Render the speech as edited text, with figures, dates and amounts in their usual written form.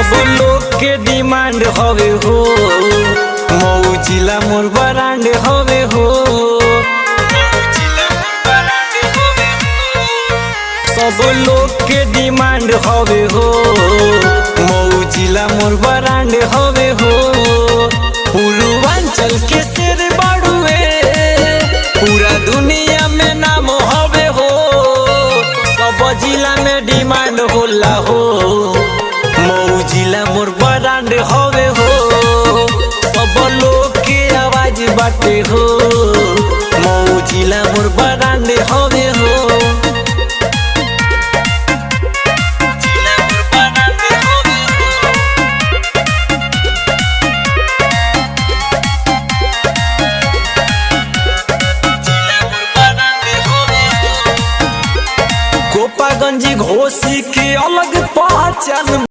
सब लोग के डिमांड हवे हो, मऊ जिला मोर ब्रांड हवे हो। सब लोग के डिमांड हवे हो, मऊ जिला मोर ब्रांड हवे हो। पूर्वांचल के शेर बाड़ुए, पूरा दुनिया में नाम हवे हो। सब जिला में डिमांड होला हो, मऊ जिला मोर ब्रांड हवे हो। सब लोग के आवाज बाटे हो।